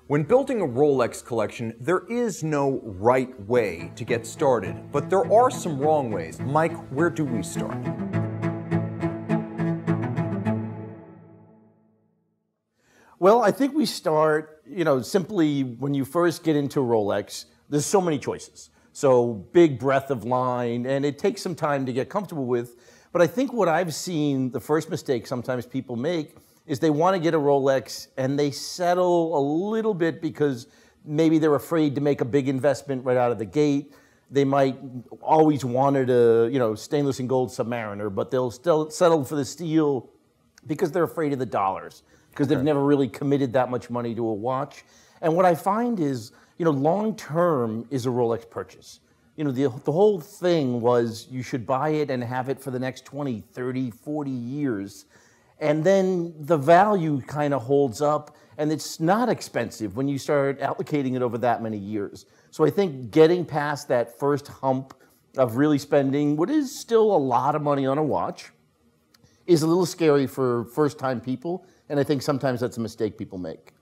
When building a Rolex collection, there is no right way to get started, but there are some wrong ways. Mike, where do we start? Well, I think we start, simply when you first get into Rolex, there's so many choices. So big breadth of line, and it takes some time to get comfortable with. But I think what I've seen, the first mistake sometimes people make is they want to get a Rolex and they settle a little bit because maybe they're afraid to make a big investment right out of the gate. They might always wanted a, stainless and gold Submariner, but they'll still settle for the steel because they're afraid of the dollars, because they've never really committed that much money to a watch. And what I find is, long term is a Rolex purchase. The whole thing was you should buy it and have it for the next 20, 30, 40 years. And then the value kind of holds up, and it's not expensive when you start allocating it over that many years. So I think getting past that first hump of really spending what is still a lot of money on a watch is a little scary for first-time people, and I think sometimes that's a mistake people make.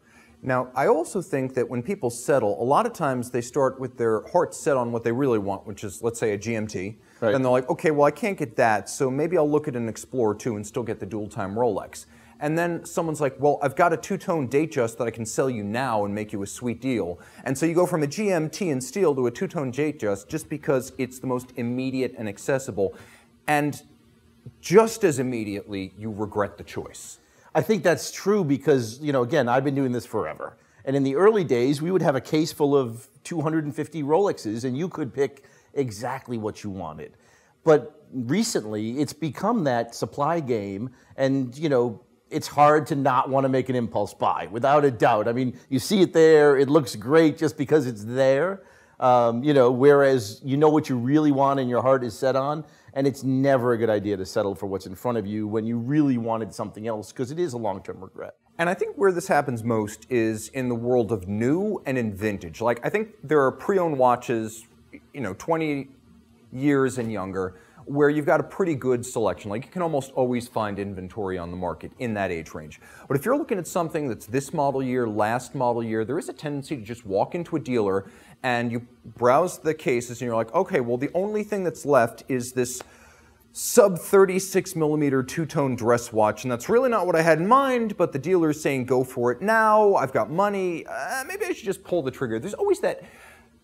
Now, I also think that when people settle, a lot of times they start with their heart set on what they really want, which is, let's say, a GMT. Right. Then they're like, okay, well, I can't get that, so maybe I'll look at an Explorer 2 and still get the dual-time Rolex. And then someone's like, well, I've got a two-tone Datejust that I can sell you now and make you a sweet deal. And so you go from a GMT in steel to a two-tone Datejust just because it's the most immediate and accessible. And just as immediately, you regret the choice. I think that's true because, again, I've been doing this forever. And in the early days, we would have a case full of 250 Rolexes, and you could pick exactly what you wanted. But recently, it's become that supply game, and, it's hard to not want to make an impulse buy, without a doubt. I mean, you see it there, it looks great just because it's there, whereas you know what you really want and your heart is set on. And it's never a good idea to settle for what's in front of you when you really wanted something else, because it is a long-term regret. And I think where this happens most is in the world of new and in vintage. Like, I think there are pre-owned watches, 20 years and younger, where you've got a pretty good selection. Like, you can almost always find inventory on the market in that age range. But if you're looking at something that's this model year, last model year, there is a tendency to just walk into a dealer and you browse the cases and you're like, okay, well, the only thing that's left is this sub 36 millimeter two-tone dress watch, and that's really not what I had in mind, but the dealer's saying go for it now, I've got money, maybe I should just pull the trigger. There's always that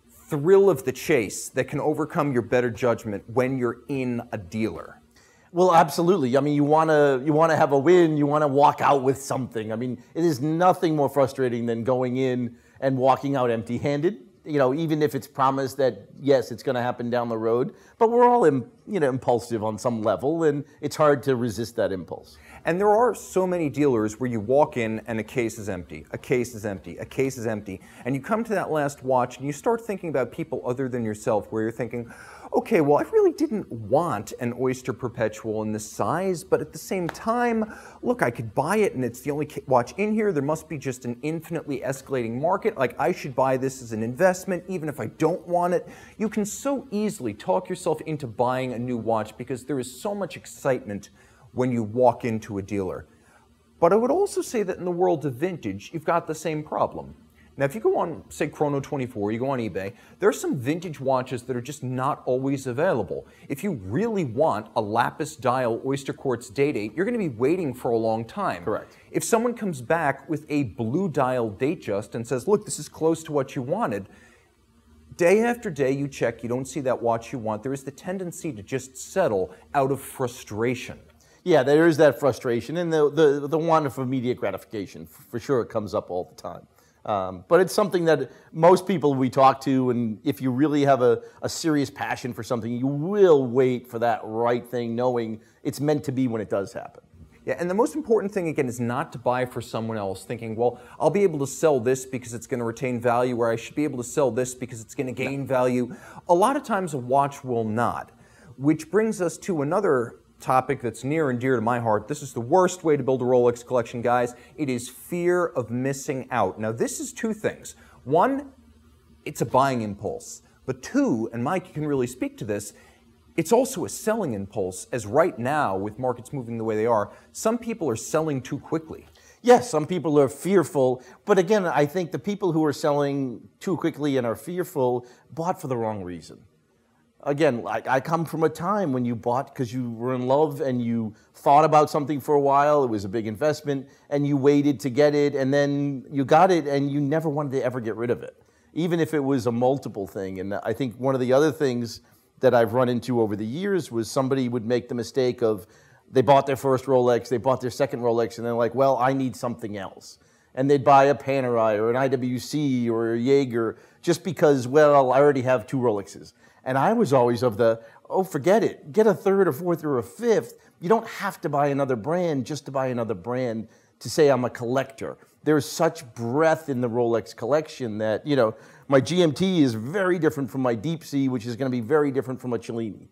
thrill of the chase that can overcome your better judgment when you're in a dealer. Well, absolutely. I mean, you want to have a win, you want to walk out with something. I mean, it is nothing more frustrating than going in and walking out empty-handed. Even if it's promised that, yes, it's going to happen down the road. But we're all, impulsive on some level, and it's hard to resist that impulse. And there are so many dealers where you walk in and a case is empty, a case is empty, a case is empty, and you come to that last watch and you start thinking about people other than yourself, where you're thinking, okay, well, I really didn't want an Oyster Perpetual in this size, but at the same time, look, I could buy it and it's the only watch in here. There must be just an infinitely escalating market. Like, I should buy this as an investment, even if I don't want it. You can so easily talk yourself into buying a new watch because there is so much excitement when you walk into a dealer. But I would also say that in the world of vintage, you've got the same problem. Now, if you go on, say, Chrono24, you go on eBay, there are some vintage watches that are just not always available. If you really want a lapis dial Oyster Quartz Date, you're going to be waiting for a long time. Correct. If someone comes back with a blue dial Datejust and says, look, this is close to what you wanted, day after day you check, you don't see that watch you want, there is the tendency to just settle out of frustration. Yeah, there is that frustration and the want of immediate gratification. For sure, it comes up all the time. But it's something that most people we talk to, and if you really have a serious passion for something, you will wait for that right thing, knowing it's meant to be when it does happen. Yeah, and the most important thing, again, is not to buy for someone else, thinking, well, I'll be able to sell this because it's going to retain value, or I should be able to sell this because it's going to gain value. A lot of times a watch will not, which brings us to another topic that's near and dear to my heart. This is the worst way to build a Rolex collection, guys. It is fear of missing out. Now, this is two things. One, it's a buying impulse. But two, and Mike, you can really speak to this, it's also a selling impulse, as right now, with markets moving the way they are, some people are selling too quickly. Yes, some people are fearful, but again, I think the people who are selling too quickly and are fearful bought for the wrong reason. Again, I come from a time when you bought because you were in love and you thought about something for a while, it was a big investment, and you waited to get it, and then you got it and you never wanted to ever get rid of it, even if it was a multiple thing. And I think one of the other things that I've run into over the years was somebody would make the mistake of they bought their first Rolex, they bought their second Rolex, and they're like, well, I need something else. And they'd buy a Panerai or an IWC or a Jaeger just because, well, I already have 2 Rolexes. And I was always of the, oh, forget it. Get a third or fourth or a fifth. You don't have to buy another brand just to buy another brand to say I'm a collector. There's such breadth in the Rolex collection that, you know, my GMT is very different from my Deep Sea, which is going to be very different from a Cellini.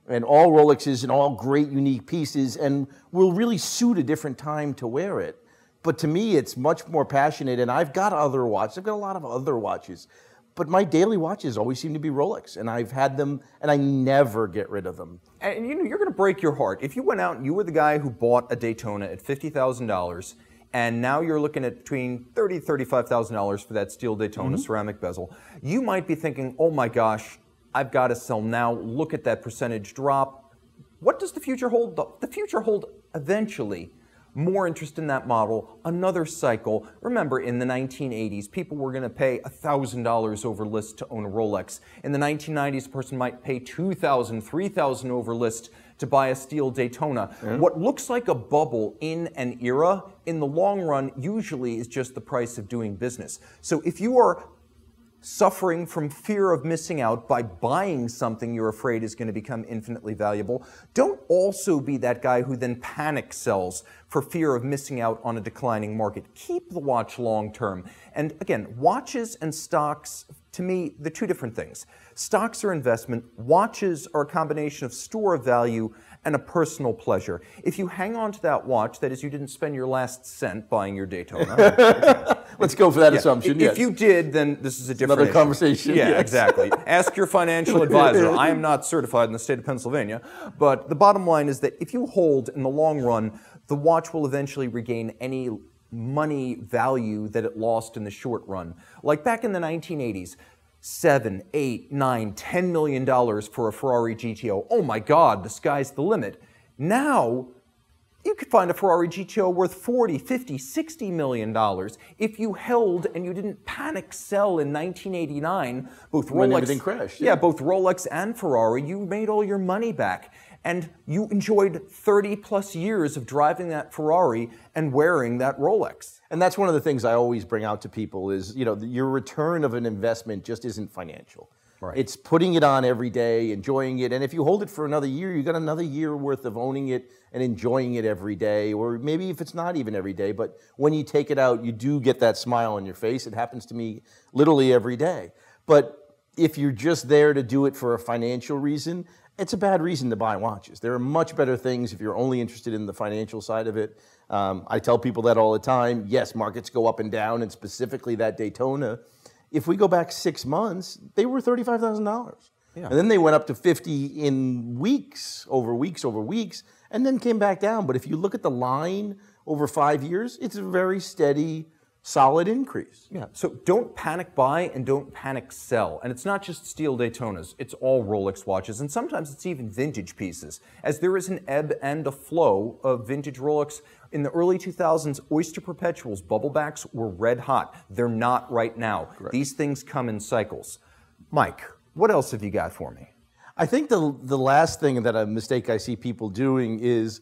And all Rolexes and all great unique pieces and will really suit a different time to wear it. But to me, it's much more passionate, and I've got other watches. I've got a lot of other watches. But my daily watches always seem to be Rolex, and I've had them, and I never get rid of them. And you know, you're going to break your heart. If you went out and you were the guy who bought a Daytona at $50,000, and now you're looking at between $30,000 to $35,000 for that steel Daytona ceramic bezel, you might be thinking, oh my gosh, I've got to sell now. Look at that percentage drop. What does the future hold? The future hold eventually more interest in that model, another cycle. Remember, in the 1980s, people were going to pay $1,000 over list to own a Rolex. In the 1990s, a person might pay $2,000, $3,000 over list to buy a steel Daytona. What looks like a bubble in an era, in the long run, usually is just the price of doing business. So if you are suffering from fear of missing out by buying something you're afraid is going to become infinitely valuable, don't also be that guy who then panic sells for fear of missing out on a declining market. Keep the watch long term. And again, watches and stocks, to me, they're 2 different things. Stocks are investment. Watches are a combination of store of value and a personal pleasure. If you hang on to that watch, that is, you didn't spend your last cent buying your Daytona. Let's go for that assumption. If you did, then this is a different Another conversation. Yeah, yes. Exactly. Ask your financial advisor. I am not certified in the state of Pennsylvania, but the bottom line is that if you hold in the long run, the watch will eventually regain any money value that it lost in the short run. Like back in the 1980s, $7, $8, $9, $10 million for a Ferrari GTO. Oh my God, the sky's the limit. Now, you could find a Ferrari GTO worth 40, 50, 60 million dollars if you held and you didn't panic sell in 1989. Both When Rolex, everything crashed. yeah, both Rolex and Ferrari, you made all your money back. And you enjoyed 30 plus years of driving that Ferrari and wearing that Rolex. And that's one of the things I always bring out to people is, you know, your return of an investment just isn't financial. Right. It's putting it on every day, enjoying it, and if you hold it for another year, you got another year worth of owning it and enjoying it every day, or maybe if it's not even every day, but when you take it out, you do get that smile on your face. It happens to me literally every day. But if you're just there to do it for a financial reason, it's a bad reason to buy watches. There are much better things if you're only interested in the financial side of it. I tell people that all the time. Yes, markets go up and down, and specifically that Daytona. If we go back 6 months, they were $35,000. Yeah. And then they went up to 50 in weeks, and then came back down. But if you look at the line over 5 years, it's a very steady, solid increase. Yeah, so don't panic buy and don't panic sell. And it's not just steel Daytonas, it's all Rolex watches, and sometimes it's even vintage pieces, as there is an ebb and a flow of vintage Rolex. In the early 2000s, Oyster Perpetuals, bubblebacks were red hot. They're not right now. Correct. These things come in cycles. Mike, what else have you got for me? I think the last thing that a mistake I see people doing is,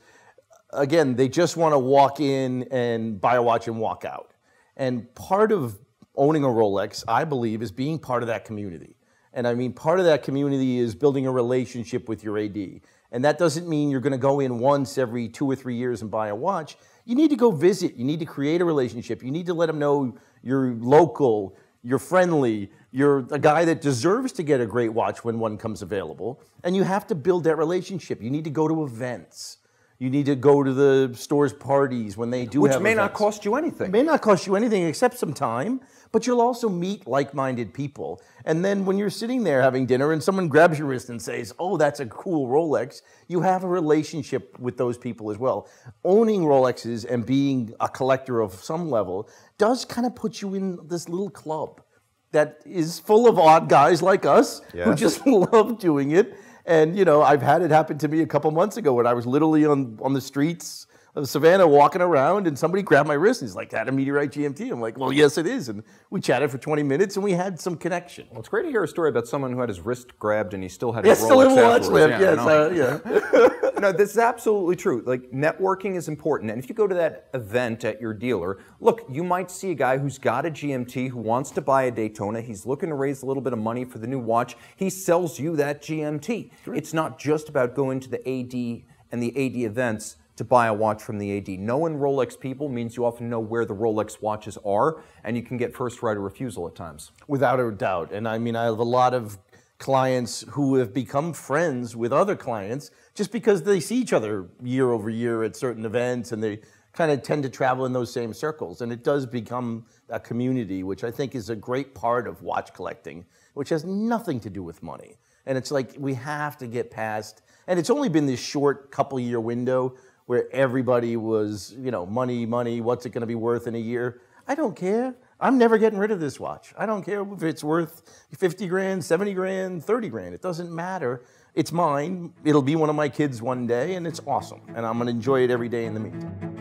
again, they just want to walk in and buy a watch and walk out. And part of owning a Rolex, I believe, is being part of that community. And I mean, part of that community is building a relationship with your AD. And that doesn't mean you're going to go in once every 2 or 3 years and buy a watch. You need to go visit. You need to create a relationship. You need to let them know you're local, you're friendly, you're a guy that deserves to get a great watch when one comes available. And you have to build that relationship. You need to go to events. You need to go to the store's parties when they do have Which may not events. cost you anything. It may not cost you anything except some time, but you'll also meet like-minded people. And then when you're sitting there having dinner and someone grabs your wrist and says, oh, that's a cool Rolex, you have a relationship with those people as well. Owning Rolexes and being a collector of some level does kind of put you in this little club that is full of odd guys like us who just love doing it. And, you know, I've had it happen to me a couple months ago when I was literally on the streets of Savannah walking around and somebody grabbed my wrist and he's like, that a Meteorite GMT? I'm like, well, yes, it is. And we chatted for 20 minutes and we had some connection. Well, it's great to hear a story about someone who had his wrist grabbed and he still had his still Rolex in watch afterwards. left. Yes, No, this is absolutely true. Like, networking is important. And if you go to that event at your dealer, look, you might see a guy who's got a GMT who wants to buy a Daytona. He's looking to raise a little bit of money for the new watch. He sells you that GMT. Sure. It's not just about going to the AD and the AD events to buy a watch from the AD. Knowing Rolex people means you often know where the Rolex watches are, and you can get first right of refusal at times. Without a doubt. And I mean, I have a lot of clients who have become friends with other clients just because they see each other year over year at certain events and they kind of tend to travel in those same circles. And it does become a community, which I think is a great part of watch collecting, which has nothing to do with money. And it's like we have to get past, and it's only been this short couple-year window where everybody was, you know, money, money, what's it going to be worth in a year? I don't care. I'm never getting rid of this watch. I don't care if it's worth 50 grand, 70 grand, 30 grand. It doesn't matter. It's mine. It'll be one of my kids one day, and it's awesome. And I'm going to enjoy it every day in the meantime.